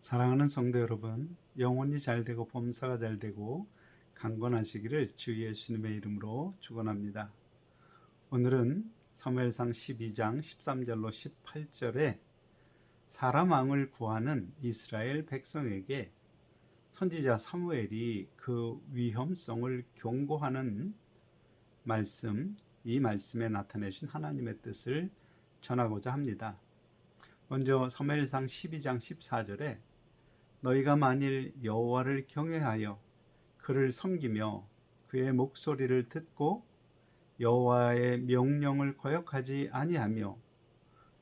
사랑하는 성도 여러분, 영혼이 잘되고 범사가 잘되고 강건하시기를 주 예수님의 이름으로 축원합니다. 오늘은 사무엘상 12장 13절로 18절에 사람 왕을 구하는 이스라엘 백성에게 선지자 사무엘이 그 위험성을 경고하는 말씀, 이 말씀에 나타내신 하나님의 뜻을 전하고자 합니다. 먼저 사무엘상 12장 14절에 너희가 만일 여호와를 경외하여 그를 섬기며 그의 목소리를 듣고 여호와의 명령을 거역하지 아니하며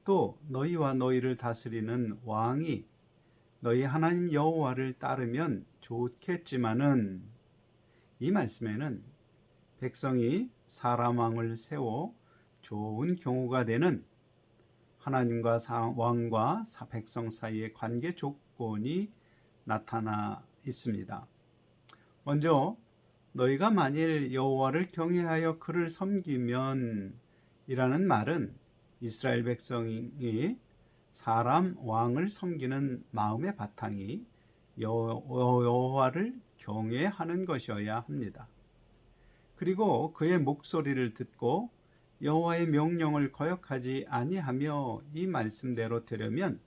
또 너희와 너희를 다스리는 왕이 너희 하나님 여호와를 따르면 좋겠지만은, 이 말씀에는 백성이 사람 왕을 세워 좋은 경우가 되는 하나님과 왕과 백성 사이의 관계 조건이 나타나 있습니다. 먼저 너희가 만일 여호와를 경외하여 그를 섬기면 이라는 말은 이스라엘 백성이 사람 왕을 섬기는 마음의 바탕이 여호와를 경외하는 것이어야 합니다. 그리고 그의 목소리를 듣고 여호와의 명령을 거역하지 아니하며, 이 말씀대로 되려면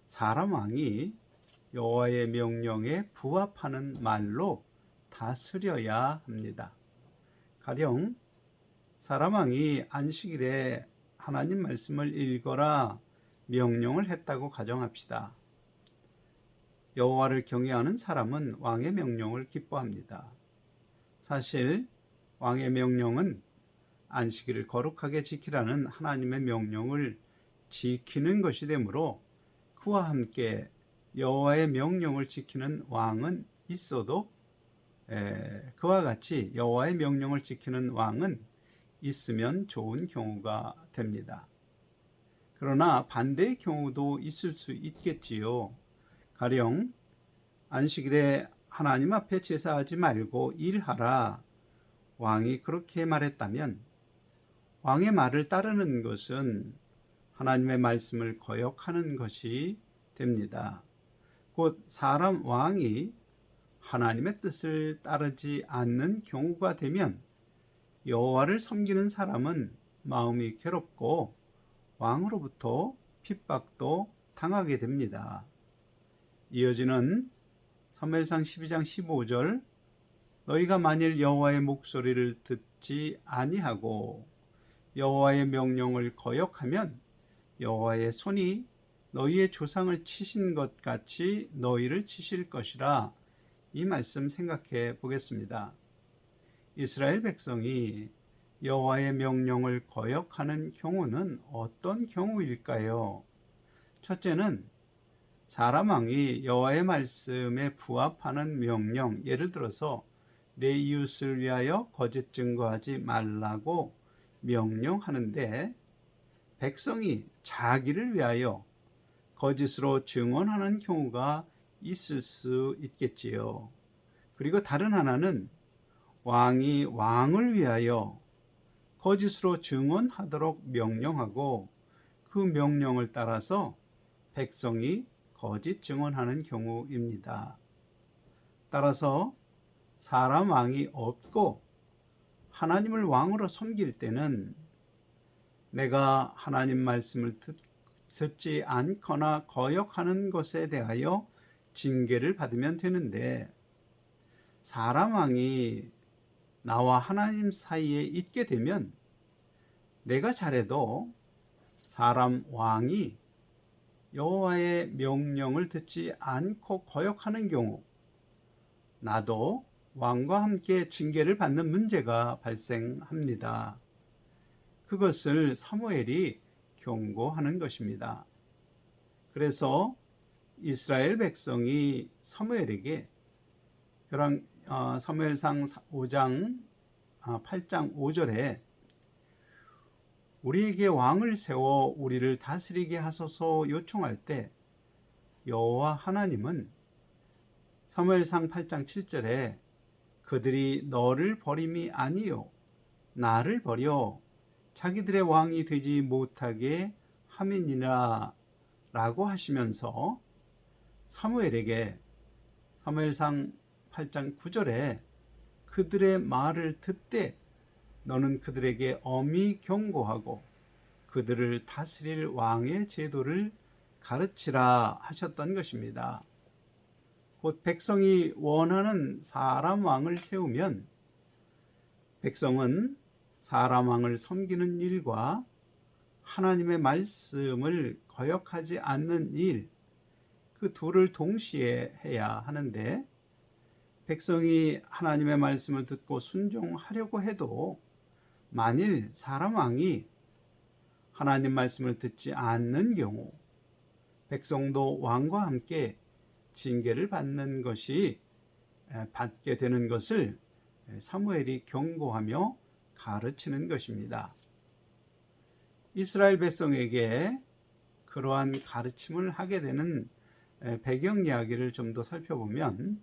사람 왕이 여호와의 명령에 부합하는 말로 다스려야 합니다. 가령 사람 왕이 안식일에 하나님 말씀을 읽어라 명령을 했다고 가정합시다. 여호와를 경외하는 사람은 왕의 명령을 기뻐합니다. 사실 왕의 명령은 안식일을 거룩하게 지키라는 하나님의 명령을 지키는 것이 되므로 그와 함께 여호와의 명령을 지키는 왕은 있어도 그와 같이 여호와의 명령을 지키는 왕은 있으면 좋은 경우가 됩니다. 그러나 반대의 경우도 있을 수 있겠지요. 가령 안식일에 하나님 앞에 제사하지 말고 일하라, 왕이 그렇게 말했다면 왕의 말을 따르는 것은 하나님의 말씀을 거역하는 것이 됩니다. 곧 사람 왕이 하나님의 뜻을 따르지 않는 경우가 되면 여호와를 섬기는 사람은 마음이 괴롭고 왕으로부터 핍박도 당하게 됩니다. 이어지는 사무엘상 12장 15절, 너희가 만일 여호와의 목소리를 듣지 아니하고 여호와의 명령을 거역하면 여호와의 손이 너희의 조상을 치신 것 같이 너희를 치실 것이라. 이 말씀 생각해 보겠습니다. 이스라엘 백성이 여호와의 명령을 거역하는 경우는 어떤 경우일까요? 첫째는 사람 왕이 여호와의 말씀에 부합하는 명령, 예를 들어서 내 이웃을 위하여 거짓 증거하지 말라고 명령하는데 백성이 자기를 위하여 거짓으로 증언하는 경우가 있을 수 있겠지요. 그리고 다른 하나는 왕이 왕을 위하여 거짓으로 증언하도록 명령하고 그 명령을 따라서 백성이 거짓 증언하는 경우입니다. 따라서 사람 왕이 없고 하나님을 왕으로 섬길 때는 내가 하나님 말씀을 듣지 않거나 거역하는 것에 대하여 징계를 받으면 되는데, 사람 왕이 나와 하나님 사이에 있게 되면 내가 잘해도 사람 왕이 여호와의 명령을 듣지 않고 거역하는 경우 나도 왕과 함께 징계를 받는 문제가 발생합니다. 그것을 사무엘이 경고하는 것입니다. 그래서 이스라엘 백성이 사무엘에게 사무엘상 8장 5절에 우리에게 왕을 세워 우리를 다스리게 하소서 요청할 때 여호와 하나님은 사무엘상 8장 7절에 그들이 너를 버림이 아니요 나를 버려 자기들의 왕이 되지 못하게 함이니라 라고 하시면서 사무엘에게 사무엘상 8장 9절에 그들의 말을 듣되 너는 그들에게 엄히 경고하고 그들을 다스릴 왕의 제도를 가르치라 하셨던 것입니다. 곧 백성이 원하는 사람 왕을 세우면 백성은 사람 왕을 섬기는 일과 하나님의 말씀을 거역하지 않는 일, 그 둘을 동시에 해야 하는데 백성이 하나님의 말씀을 듣고 순종하려고 해도 만일 사람 왕이 하나님 말씀을 듣지 않는 경우 백성도 왕과 함께 징계를 받게 되는 것을 사무엘이 경고하며 가르치는 것입니다. 이스라엘 백성에게 그러한 가르침을 하게 되는 배경 이야기를 좀 더 살펴보면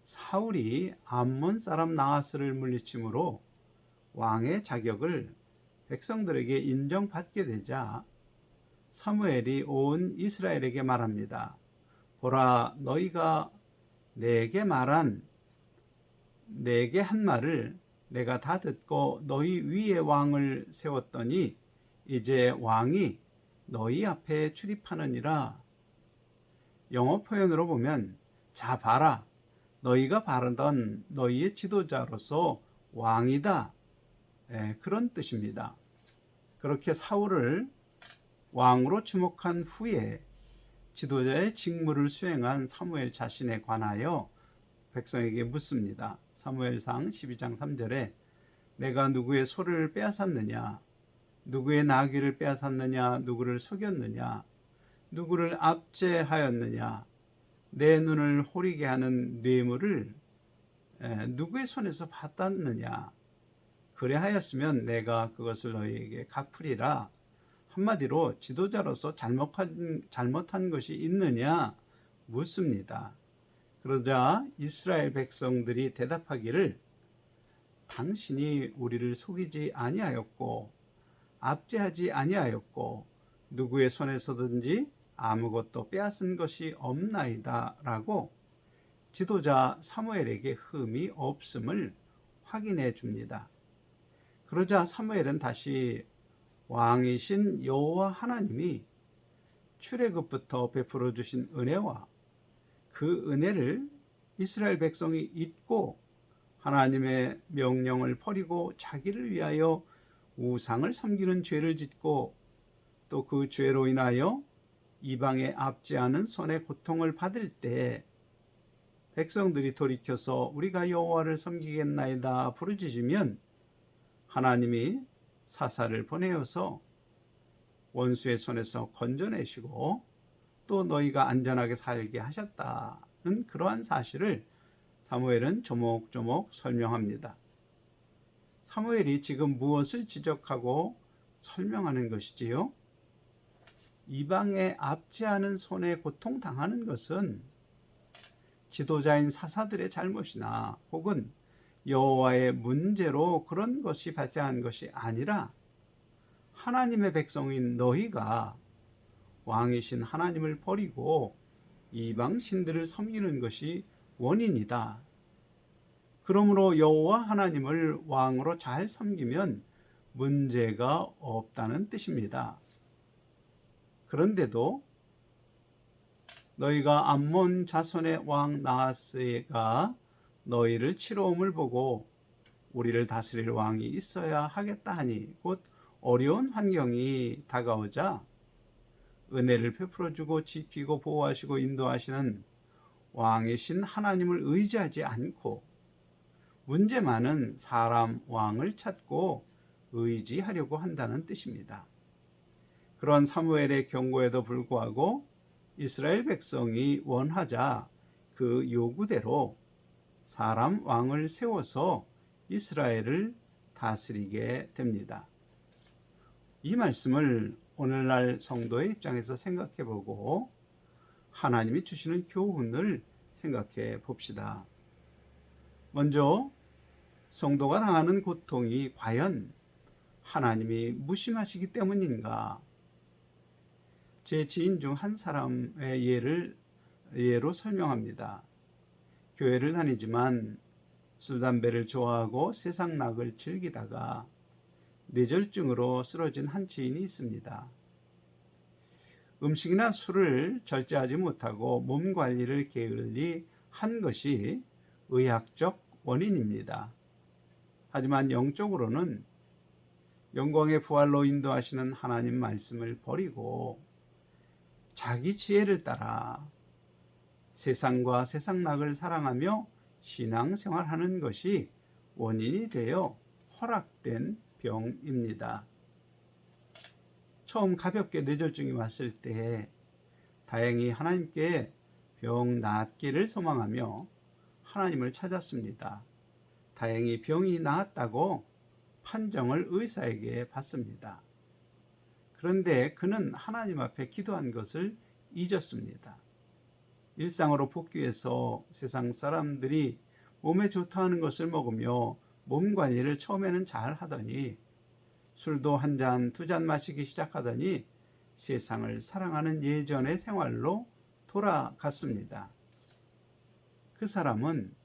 사울이 암몬 사람 나하스를 물리침으로 왕의 자격을 백성들에게 인정받게 되자 사무엘이 온 이스라엘에게 말합니다. 보라, 너희가 내게 한 말을 내가 다 듣고 너희 위에 왕을 세웠더니 이제 왕이 너희 앞에 출입하느니라. 영어 표현으로 보면 자 봐라, 너희가 바라던 너희의 지도자로서 왕이다, 그런 뜻입니다. 그렇게 사울을 왕으로 주목한 후에 지도자의 직무를 수행한 사무엘 자신에 관하여 백성에게 묻습니다. 사무엘상 12장 3절에 내가 누구의 소를 빼앗았느냐, 누구의 나귀를 빼앗았느냐, 누구를 속였느냐, 누구를 압제하였느냐, 내 눈을 호리게 하는 뇌물을 누구의 손에서 받았느냐, 그래하였으면 내가 그것을 너희에게 갚으리라. 한마디로 지도자로서 잘못한 것이 있느냐 묻습니다. 그러자 이스라엘 백성들이 대답하기를 당신이 우리를 속이지 아니하였고 압제하지 아니하였고 누구의 손에서든지 아무것도 빼앗은 것이 없나이다 라고 지도자 사무엘에게 흠이 없음을 확인해 줍니다. 그러자 사무엘은 다시 왕이신 여호와 하나님이 출애굽부터 베풀어 주신 은혜와 그 은혜를 이스라엘 백성이 잊고 하나님의 명령을 버리고 자기를 위하여 우상을 섬기는 죄를 짓고 또 그 죄로 인하여 이방에 압제하는 손의 고통을 받을 때 백성들이 돌이켜서 우리가 여호와를 섬기겠나이다 부르짖으면 하나님이 사사를 보내어서 원수의 손에서 건져내시고 또 너희가 안전하게 살게 하셨다는 그러한 사실을 사무엘은 조목조목 설명합니다. 사무엘이 지금 무엇을 지적하고 설명하는 것이지요? 이방에 압제하는 손에 고통당하는 것은 지도자인 사사들의 잘못이나 혹은 여호와의 문제로 그런 것이 발생한 것이 아니라 하나님의 백성인 너희가 왕이신 하나님을 버리고 이방 신들을 섬기는 것이 원인이다. 그러므로 여호와 하나님을 왕으로 잘 섬기면 문제가 없다는 뜻입니다. 그런데도 너희가 암몬 자손의 왕 나하스가 너희를 치러옴을 보고 우리를 다스릴 왕이 있어야 하겠다 하니 곧 어려운 환경이 다가오자 은혜를 베풀어주고 지키고 보호하시고 인도하시는 왕이신 하나님을 의지하지 않고 문제 많은 사람 왕을 찾고 의지하려고 한다는 뜻입니다. 그런 사무엘의 경고에도 불구하고 이스라엘 백성이 원하자 그 요구대로 사람 왕을 세워서 이스라엘을 다스리게 됩니다. 이 말씀을 오늘날 성도의 입장에서 생각해 보고 하나님이 주시는 교훈을 생각해 봅시다. 먼저 성도가 당하는 고통이 과연 하나님이 무심하시기 때문인가? 제 지인 중 한 사람의 예를 예로 설명합니다. 교회를 다니지만 술, 담배를 좋아하고 세상 낙을 즐기다가 뇌졸중으로 쓰러진 한 지인이 있습니다. 음식이나 술을 절제하지 못하고 몸 관리를 게을리 한 것이 의학적 원인입니다. 하지만 영적으로는 영광의 부활로 인도하시는 하나님 말씀을 버리고 자기 지혜를 따라 세상과 세상락을 사랑하며 신앙생활하는 것이 원인이 되어 허락된 병입니다. 처음 가볍게 뇌졸중이 왔을 때 다행히 하나님께 병 낫기를 소망하며 하나님을 찾았습니다. 다행히 병이 나았다고 판정을 의사에게 받습니다. 그런데 그는 하나님 앞에 기도한 것을 잊었습니다. 일상으로 복귀해서 세상 사람들이 몸에 좋다 하는 것을 먹으며 몸 관리를 처음에는 잘 하더니 술도 한 잔, 두 잔 마시기 시작하더니 세상을 사랑하는 예전의 생활로 돌아갔습니다. 그 사람은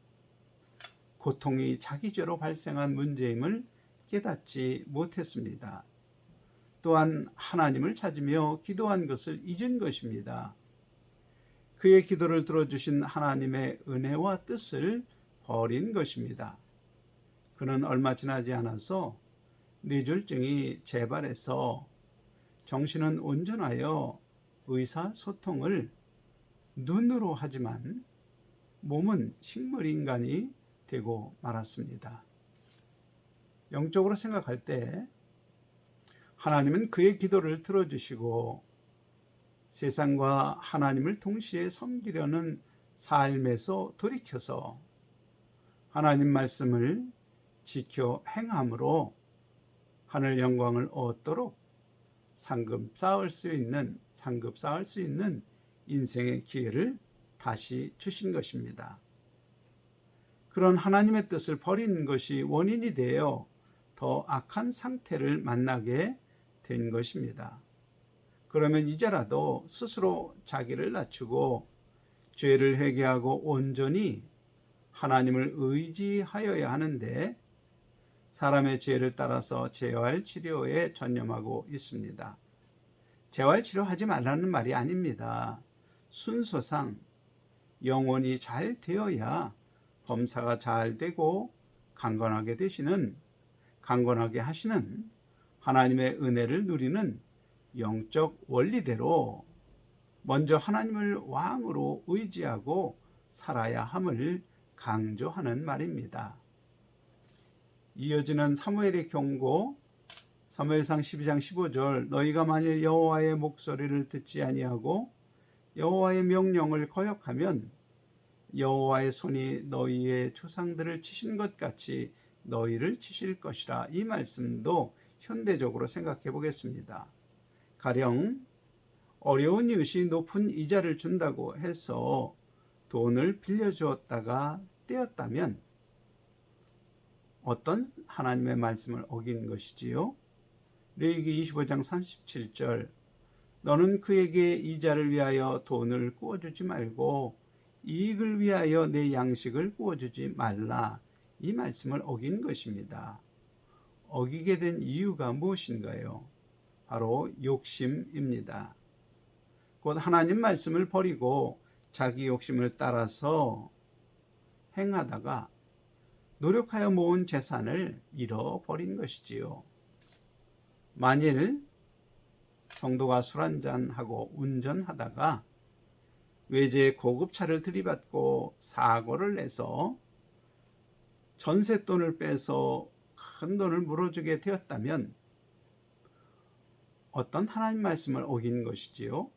고통이 자기 죄로 발생한 문제임을 깨닫지 못했습니다. 또한 하나님을 찾으며 기도한 것을 잊은 것입니다. 그의 기도를 들어주신 하나님의 은혜와 뜻을 버린 것입니다. 그는 얼마 지나지 않아서 뇌졸중이 재발해서 정신은 온전하여 의사소통을 눈으로 하지만 몸은 식물인간이 되고 말았습니다. 영적으로 생각할 때 하나님은 그의 기도를 들어주시고 세상과 하나님을 동시에 섬기려는 삶에서 돌이켜서 하나님 말씀을 지켜 행함으로 하늘 영광을 얻도록 상급 쌓을 수 있는 인생의 기회를 다시 주신 것입니다. 그런 하나님의 뜻을 버린 것이 원인이 되어 더 악한 상태를 만나게 된 것입니다. 그러면 이제라도 스스로 자기를 낮추고 죄를 회개하고 온전히 하나님을 의지하여야 하는데 사람의 지혜를 따라서 재활치료에 전념하고 있습니다. 재활치료하지 말라는 말이 아닙니다. 순서상 영혼이 잘 되어야 범사가 잘 되고 강건하게 하시는 하나님의 은혜를 누리는 영적 원리대로 먼저 하나님을 왕으로 의지하고 살아야 함을 강조하는 말입니다. 이어지는 사무엘의 경고, 사무엘상 12장 15절, 너희가 만일 여호와의 목소리를 듣지 아니하고 여호와의 명령을 거역하면 여호와의 손이 너희의 조상들을 치신 것 같이 너희를 치실 것이라. 이 말씀도 현대적으로 생각해 보겠습니다. 가령 어려운 이웃이 높은 이자를 준다고 해서 돈을 빌려주었다가 떼었다면 어떤 하나님의 말씀을 어긴 것이지요? 레위기 25장 37절, 너는 그에게 이자를 위하여 돈을 구워주지 말고 이익을 위하여 내 양식을 구워주지 말라. 이 말씀을 어긴 것입니다. 어기게 된 이유가 무엇인가요? 바로 욕심입니다. 곧 하나님 말씀을 버리고 자기 욕심을 따라서 행하다가 노력하여 모은 재산을 잃어버린 것이지요. 만일 성도가 술 한잔하고 운전하다가 외제 고급차를 들이받고 사고를 내서 전셋돈을 빼서 큰 돈을 물어주게 되었다면 어떤 하나님 말씀을 어긴 것이지요?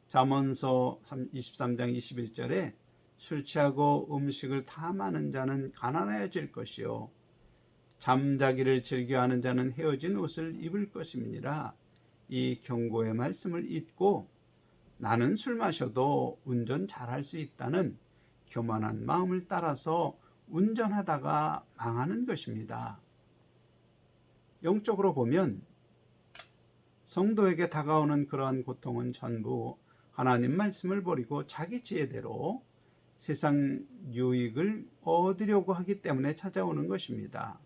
잠언서 23장 21절에 술 취하고 음식을 탐하는 자는 가난해질 것이요 잠자기를 즐겨하는 자는 헤어진 옷을 입을 것임이니라. 이 경고의 말씀을 잊고 나는 술 마셔도 운전 잘할 수 있다는 교만한 마음을 따라서 운전하다가 망하는 것입니다. 영적으로 보면 성도에게 다가오는 그러한 고통은 전부 하나님 말씀을 버리고 자기 지혜대로 세상 유익을 얻으려고 하기 때문에 찾아오는 것입니다.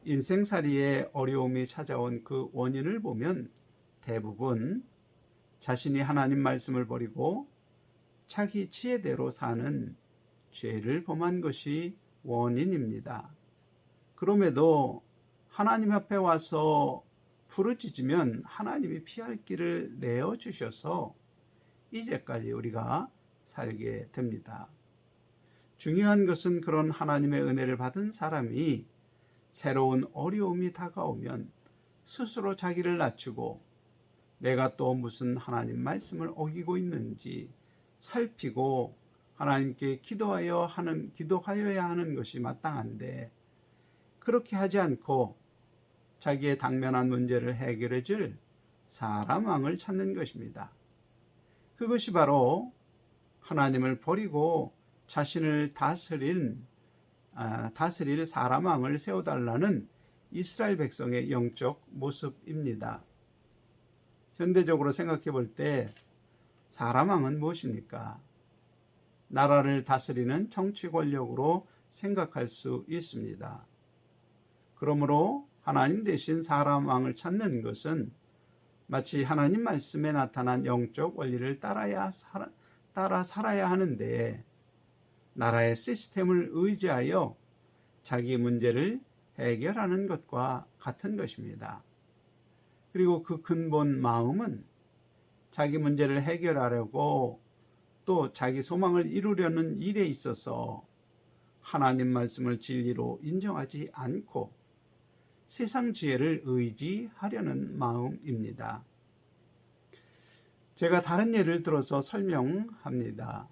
인생살이에 어려움이 찾아온 그 원인을 보면 대부분 자신이 하나님 말씀을 버리고 자기 지혜대로 사는 죄를 범한 것이 원인입니다. 그럼에도 하나님 앞에 와서 부르짖으면 하나님이 피할 길을 내어주셔서 이제까지 우리가 살게 됩니다. 중요한 것은 그런 하나님의 은혜를 받은 사람이 새로운 어려움이 다가오면 스스로 자기를 낮추고 내가 또 무슨 하나님 말씀을 어기고 있는지 살피고 하나님께 기도하여야 하는 것이 마땅한데, 그렇게 하지 않고 자기의 당면한 문제를 해결해 줄 사람왕을 찾는 것입니다. 그것이 바로 하나님을 버리고 자신을 다스릴 사람왕을 세워달라는 이스라엘 백성의 영적 모습입니다. 현대적으로 생각해 볼 때 사람왕은 무엇입니까? 나라를 다스리는 정치 권력으로 생각할 수 있습니다. 그러므로 하나님 대신 사람왕을 찾는 것은 마치 하나님 말씀에 나타난 영적 원리를 따라 살아야 하는데, 나라의 시스템을 의지하여 자기 문제를 해결하는 것과 같은 것입니다. 그리고 그 근본 마음은 자기 문제를 해결하려고 또 자기 소망을 이루려는 일에 있어서 하나님 말씀을 진리로 인정하지 않고 세상 지혜를 의지하려는 마음입니다. 제가 다른 예를 들어서 설명합니다.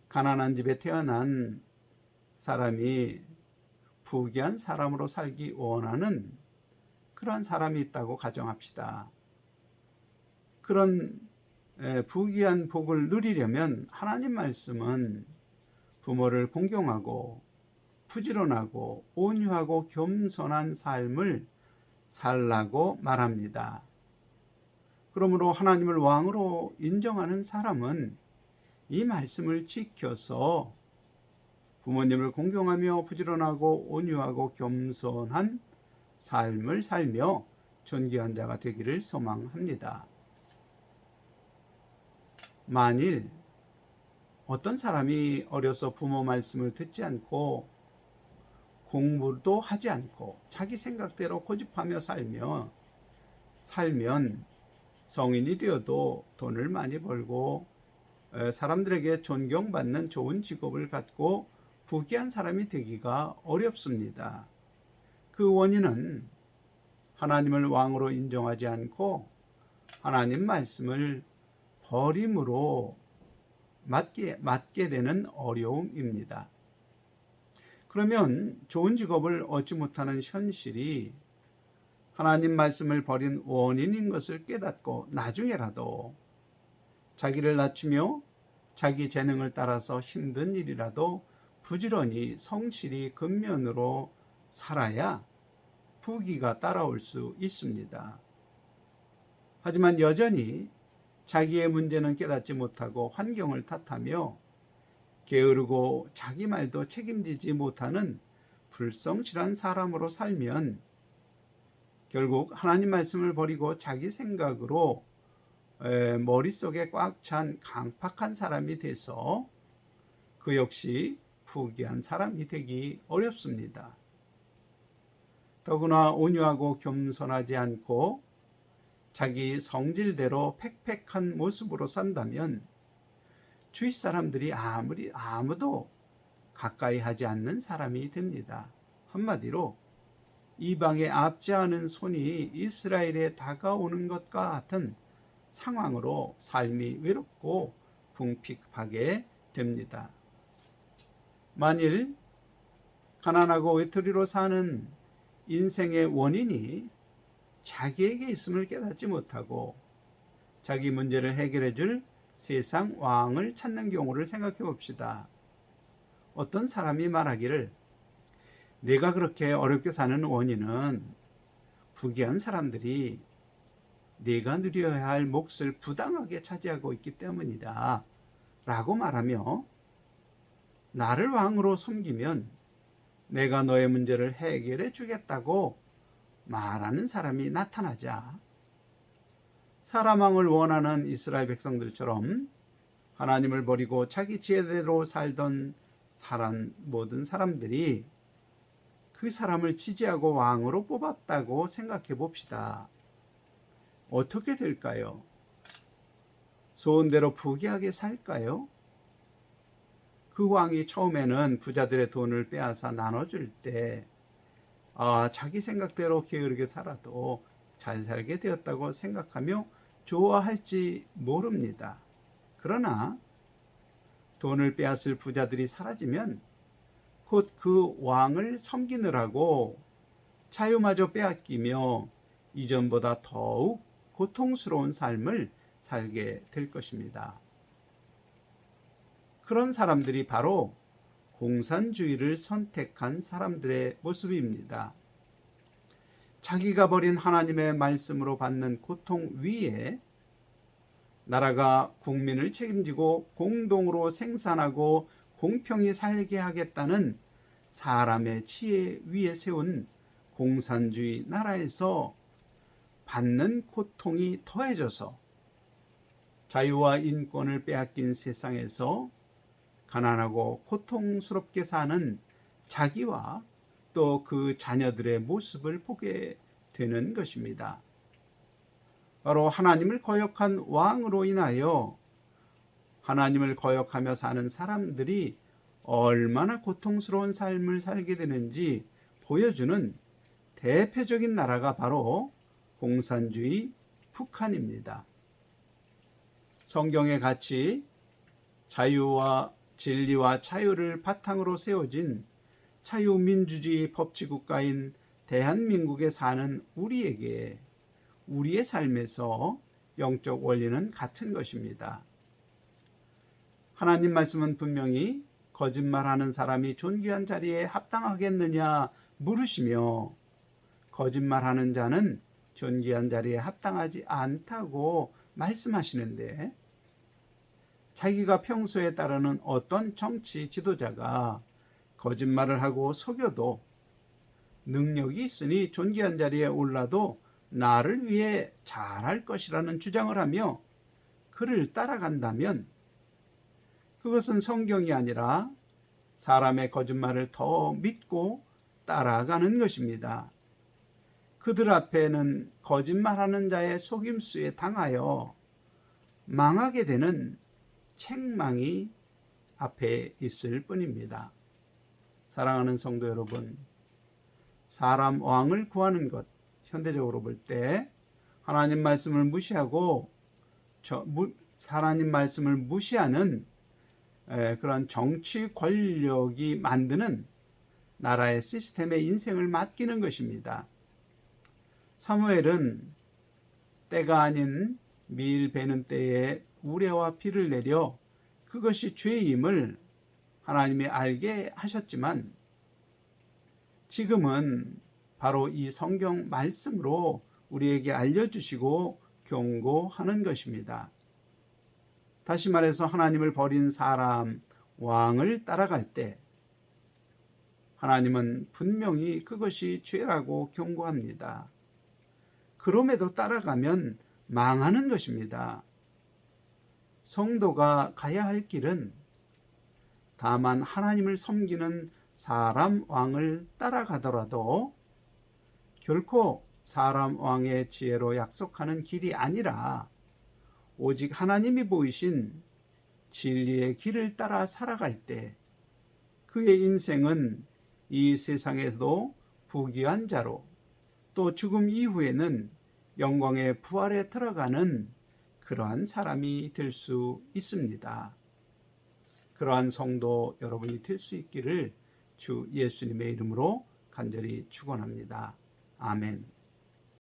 가난한 집에 태어난 사람이 부귀한 사람으로 살기 원하는 그러한 사람이 있다고 가정합시다. 그런 부귀한 복을 누리려면 하나님 말씀은 부모를 공경하고 부지런하고 온유하고 겸손한 삶을 살라고 말합니다. 그러므로 하나님을 왕으로 인정하는 사람은 이 말씀을 지켜서 부모님을 공경하며 부지런하고 온유하고 겸손한 삶을 살며 존귀한 자가 되기를 소망합니다. 만일 어떤 사람이 어려서 부모 말씀을 듣지 않고 공부도 하지 않고 자기 생각대로 고집하며 살면 성인이 되어도 돈을 많이 벌고 사람들에게 존경받는 좋은 직업을 갖고 부귀한 사람이 되기가 어렵습니다. 그 원인은 하나님을 왕으로 인정하지 않고 하나님 말씀을 버림으로 맞게 되는 어려움입니다. 그러면 좋은 직업을 얻지 못하는 현실이 하나님 말씀을 버린 원인인 것을 깨닫고 나중에라도 자기를 낮추며 자기 재능을 따라서 힘든 일이라도 부지런히 성실히 근면으로 살아야 부귀가 따라올 수 있습니다. 하지만 여전히 자기의 문제는 깨닫지 못하고 환경을 탓하며 게으르고 자기 말도 책임지지 못하는 불성실한 사람으로 살면 결국 하나님 말씀을 버리고 자기 생각으로 머릿속에 꽉 찬 강팍한 사람이 돼서 그 역시 부귀한 사람이 되기 어렵습니다. 더구나 온유하고 겸손하지 않고 자기 성질대로 팩팩한 모습으로 산다면 주위 사람들이 아무도 가까이 하지 않는 사람이 됩니다. 한마디로 이방의 앞지 않은 손이 이스라엘에 다가오는 것과 같은 상황으로 삶이 외롭고 궁핍하게 됩니다. 만일 가난하고 외톨이로 사는 인생의 원인이 자기에게 있음을 깨닫지 못하고 자기 문제를 해결해 줄 세상 왕을 찾는 경우를 생각해 봅시다. 어떤 사람이 말하기를 내가 그렇게 어렵게 사는 원인은 부귀한 사람들이 네가 누려야 할 몫을 부당하게 차지하고 있기 때문이다 라고 말하며, 나를 왕으로 섬기면 내가 너의 문제를 해결해 주겠다고 말하는 사람이 나타나자, 사람 왕을 원하는 이스라엘 백성들처럼 하나님을 버리고 자기 지혜대로 살던 모든 사람들이 그 사람을 지지하고 왕으로 뽑았다고 생각해 봅시다. 어떻게 될까요? 소원대로 부귀하게 살까요? 그 왕이 처음에는 부자들의 돈을 빼앗아 나눠줄 때 자기 생각대로 게으르게 살아도 잘 살게 되었다고 생각하며 좋아할지 모릅니다. 그러나 돈을 빼앗을 부자들이 사라지면 곧 그 왕을 섬기느라고 자유마저 빼앗기며 이전보다 더욱 고통스러운 삶을 살게 될 것입니다. 그런 사람들이 바로 공산주의를 선택한 사람들의 모습입니다. 자기가 버린 하나님의 말씀으로 받는 고통 위에 나라가 국민을 책임지고 공동으로 생산하고 공평히 살게 하겠다는 사람의 지혜 위에 세운 공산주의 나라에서 받는 고통이 더해져서 자유와 인권을 빼앗긴 세상에서 가난하고 고통스럽게 사는 자기와 또 그 자녀들의 모습을 보게 되는 것입니다. 바로 하나님을 거역한 왕으로 인하여 하나님을 거역하며 사는 사람들이 얼마나 고통스러운 삶을 살게 되는지 보여주는 대표적인 나라가 바로 공산주의 북한입니다. 성경에 같이 자유와 진리와 자유를 바탕으로 세워진 자유민주주의 법치국가인 대한민국에 사는 우리에게 우리의 삶에서 영적 원리는 같은 것입니다. 하나님 말씀은 분명히 거짓말하는 사람이 존귀한 자리에 합당하겠느냐 물으시며, 거짓말하는 자는 존귀한 자리에 합당하지 않다고 말씀하시는데, 자기가 평소에 따르는 어떤 정치 지도자가 거짓말을 하고 속여도 능력이 있으니 존귀한 자리에 올라도 나를 위해 잘할 것이라는 주장을 하며 그를 따라간다면 그것은 성경이 아니라 사람의 거짓말을 더 믿고 따라가는 것입니다. 그들 앞에는 거짓말하는 자의 속임수에 당하여 망하게 되는 책망이 앞에 있을 뿐입니다. 사랑하는 성도 여러분, 사람 왕을 구하는 것, 현대적으로 볼 때 하나님 말씀을 무시하고 하나님 말씀을 무시하는 그런 정치 권력이 만드는 나라의 시스템에 인생을 맡기는 것입니다. 사무엘은 때가 아닌 밀 베는 때에 우레와 피를 내려 그것이 죄임을 하나님이 알게 하셨지만, 지금은 바로 이 성경 말씀으로 우리에게 알려주시고 경고하는 것입니다. 다시 말해서 하나님을 버린 사람, 왕을 따라갈 때 하나님은 분명히 그것이 죄라고 경고합니다. 그럼에도 따라가면 망하는 것입니다. 성도가 가야 할 길은 다만 하나님을 섬기는 사람 왕을 따라가더라도 결코 사람 왕의 지혜로 약속하는 길이 아니라 오직 하나님이 보이신 진리의 길을 따라 살아갈 때 그의 인생은 이 세상에서도 부귀한 자로, 또 죽음 이후에는 영광의 부활에 들어가는 그러한 사람이 될 수 있습니다. 그러한 성도 여러분이 될 수 있기를 주 예수님의 이름으로 간절히 축원합니다. 아멘.